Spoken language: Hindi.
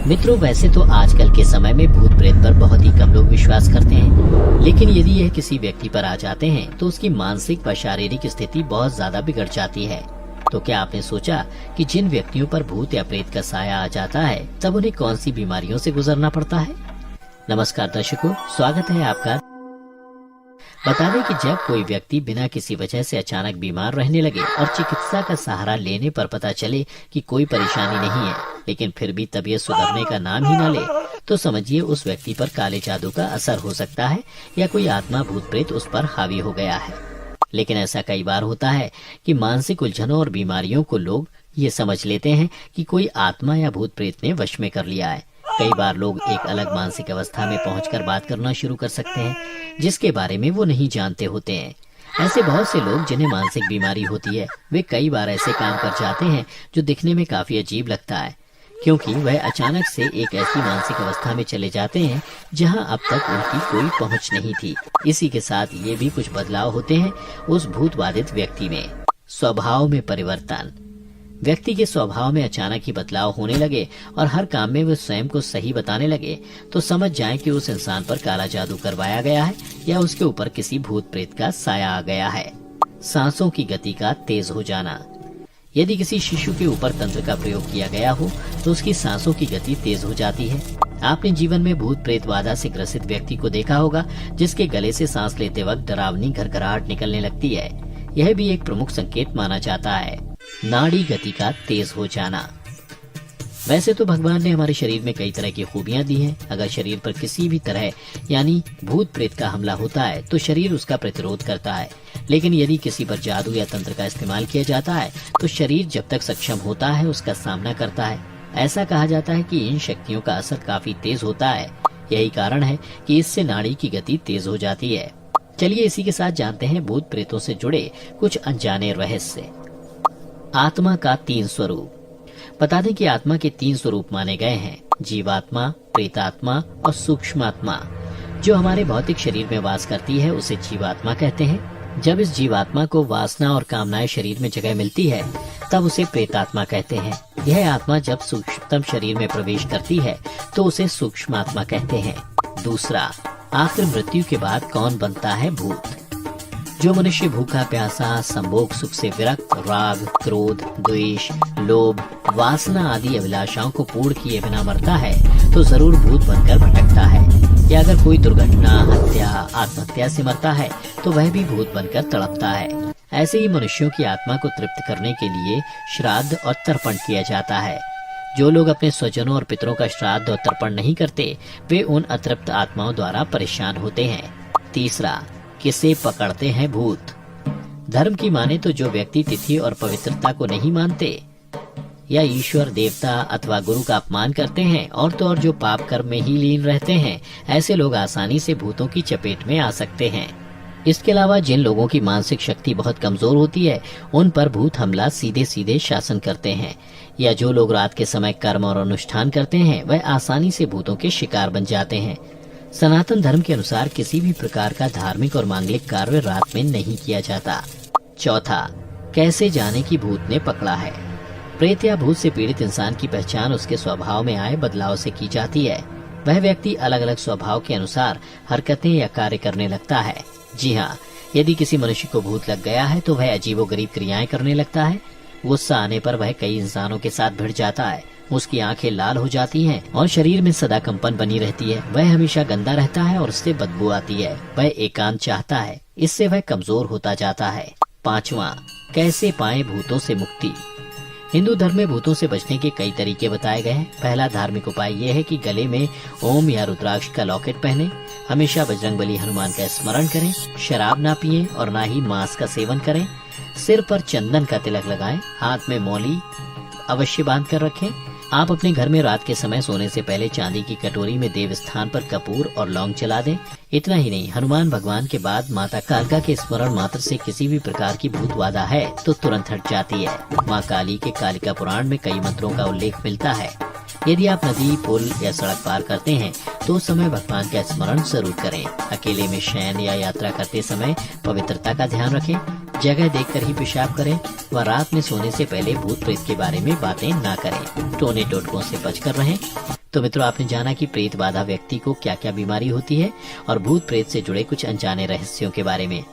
मित्रों, वैसे तो आजकल के समय में भूत प्रेत पर बहुत ही कम लोग विश्वास करते हैं, लेकिन यदि यह किसी व्यक्ति पर आ जाते हैं तो उसकी मानसिक व शारीरिक स्थिति बहुत ज्यादा बिगड़ जाती है। तो क्या आपने सोचा कि जिन व्यक्तियों पर भूत या प्रेत का साया आ जाता है तब उन्हें कौन सी बीमारियों से गुजरना पड़ता है? नमस्कार दर्शकों, स्वागत है आपका। बता दें कि जब कोई व्यक्ति बिना किसी वजह से अचानक बीमार रहने लगे और चिकित्सा का सहारा लेने पर पता चले कि कोई परेशानी नहीं है, लेकिन फिर भी तबीयत सुधरने का नाम ही न ले, तो समझिए उस व्यक्ति पर काले जादू का असर हो सकता है या कोई आत्मा भूत प्रेत उस पर हावी हो गया है। लेकिन ऐसा कई बार होता है कि मानसिक उलझनों और बीमारियों को लोग ये समझ लेते हैं कि कोई आत्मा या भूत प्रेत ने वश में कर लिया है। कई बार लोग एक अलग मानसिक अवस्था में पहुंचकर बात करना शुरू कर सकते हैं जिसके बारे में वो नहीं जानते होते हैं। ऐसे बहुत से लोग जिन्हें मानसिक बीमारी होती है, वे कई बार ऐसे काम कर जाते हैं जो दिखने में काफी अजीब लगता है, क्योंकि वह अचानक से एक ऐसी मानसिक अवस्था में चले जाते हैं जहां अब तक उनकी कोई पहुंच नहीं थी। इसी के साथ ये भी कुछ बदलाव होते हैं उस भूत बाधित व्यक्ति में। स्वभाव में परिवर्तन। व्यक्ति के स्वभाव में अचानक ही बदलाव होने लगे और हर काम में वे स्वयं को सही बताने लगे तो समझ जाएं कि उस इंसान पर काला जादू करवाया गया है या उसके ऊपर किसी भूत प्रेत का साया आ गया है। सांसों की गति का तेज हो जाना। यदि किसी शिशु के ऊपर तंत्र का प्रयोग किया गया हो तो उसकी सांसों की गति तेज हो जाती है। आपने जीवन में भूत प्रेत बाधा से ग्रसित व्यक्ति को देखा होगा जिसके गले से सांस लेते वक्त डरावनी घरघराहट निकलने लगती है। यह भी एक प्रमुख संकेत माना जाता है। नाड़ी गति का तेज हो जाना। वैसे तो भगवान ने हमारे शरीर में कई तरह की खूबियां दी हैं। अगर शरीर पर किसी भी तरह यानी भूत प्रेत का हमला होता है तो शरीर उसका प्रतिरोध करता है, लेकिन यदि किसी पर जादू या तंत्र का इस्तेमाल किया जाता है तो शरीर जब तक सक्षम होता है उसका सामना करता है। ऐसा कहा जाता है कि इन शक्तियों का असर काफी तेज होता है। यही कारण है कि इससे नाड़ी की गति तेज हो जाती है। चलिए इसी के साथ जानते हैं भूत प्रेतों से जुड़े कुछ अनजाने रहस्य। आत्मा का 3 स्वरूप। बता दें कि आत्मा के 3 स्वरूप माने गए हैं: जीवात्मा, प्रेतात्मा और सूक्ष्मात्मा। जो हमारे भौतिक शरीर में वास करती है उसे जीवात्मा कहते हैं। जब इस जीवात्मा को वासना और कामनाएं शरीर में जगह मिलती है तब उसे प्रेतात्मा कहते हैं। यह आत्मा जब सूक्ष्मतम शरीर में प्रवेश करती है तो उसे सूक्ष्मात्मा कहते हैं। दूसरा, आखिर मृत्यु के बाद कौन बनता है भूत? जो मनुष्य भूखा प्यासा, संभोग सुख से विरक्त, राग, क्रोध, द्वेष, लोभ, वासना आदि अभिलाषाओं को पूर्ण किए बिना मरता है तो जरूर भूत बनकर भटकता है। या अगर कोई दुर्घटना, हत्या, आत्महत्या से मरता है तो वह भी भूत बनकर तड़पता है। ऐसे ही मनुष्यों की आत्मा को तृप्त करने के लिए श्राद्ध और तर्पण किया जाता है। जो लोग अपने स्वजनों और पितरों का श्राद्ध और तर्पण नहीं करते वे उन अतृप्त आत्माओं द्वारा परेशान होते हैं। तीसरा, किसे पकड़ते हैं भूत? धर्म की माने तो जो व्यक्ति तिथि और पवित्रता को नहीं मानते या ईश्वर, देवता अथवा गुरु का अपमान करते हैं और तो और जो पाप कर्म में ही लीन रहते हैं, ऐसे लोग आसानी से भूतों की चपेट में आ सकते हैं। इसके अलावा जिन लोगों की मानसिक शक्ति बहुत कमजोर होती है उन पर भूत हमला सीधे सीधे शासन करते हैं। या जो लोग रात के समय कर्म और अनुष्ठान करते हैं वह आसानी से भूतों के शिकार बन जाते हैं। सनातन धर्म के अनुसार किसी भी प्रकार का धार्मिक और मांगलिक कार्य रात में नहीं किया जाता। चौथा, कैसे जाने कि भूत ने पकड़ा है? प्रेत या भूत से पीड़ित इंसान की पहचान उसके स्वभाव में आए बदलाव से की जाती है। वह व्यक्ति अलग अलग स्वभाव के अनुसार हरकतें या कार्य करने लगता है। जी हाँ, यदि किसी मनुष्य को भूत लग गया है तो वह अजीबोगरीब क्रियाएं करने लगता है। गुस्सा आने पर वह कई इंसानों के साथ भिड़ जाता है। उसकी आंखें लाल हो जाती हैं और शरीर में सदा कंपन बनी रहती है। वह हमेशा गंदा रहता है और उससे बदबू आती है। वह एकांत चाहता है, इससे वह कमजोर होता जाता है। पांचवा, कैसे पाएं भूतों से मुक्ति? हिंदू धर्म में भूतों से बचने के कई तरीके बताए गए हैं। पहला धार्मिक उपाय यह है कि गले में ओम या रुद्राक्ष का लॉकेट पहने, हमेशा बजरंगबली हनुमान का स्मरण करें, शराब ना पिएं और ना ही मांस का सेवन करें, सिर पर चंदन का तिलक लगाएं, हाथ में मौली अवश्य बांध कर रखें। आप अपने घर में रात के समय सोने से पहले चांदी की कटोरी में देव स्थान पर कपूर और लौंग जला दें। इतना ही नहीं, हनुमान भगवान के बाद माता कालिका के स्मरण मात्र से किसी भी प्रकार की भूत बाधा है तो तुरंत हट जाती है। माँ काली के कालिका पुराण में कई मंत्रों का उल्लेख मिलता है। यदि आप नदी, पुल या सड़क पार करते हैं तो उस समय भगवान का स्मरण जरूर करें। अकेले में शयन या यात्रा करते समय पवित्रता का ध्यान रखें। जगह देखकर ही पेशाब करें व रात में सोने से पहले भूत प्रेत के बारे में बातें ना करें। टोने टोटकों से बचकर रहें। तो मित्रों, आपने जाना कि प्रेत बाधा व्यक्ति को क्या क्या बीमारी होती है और भूत प्रेत से जुड़े कुछ अनजाने रहस्यों के बारे में।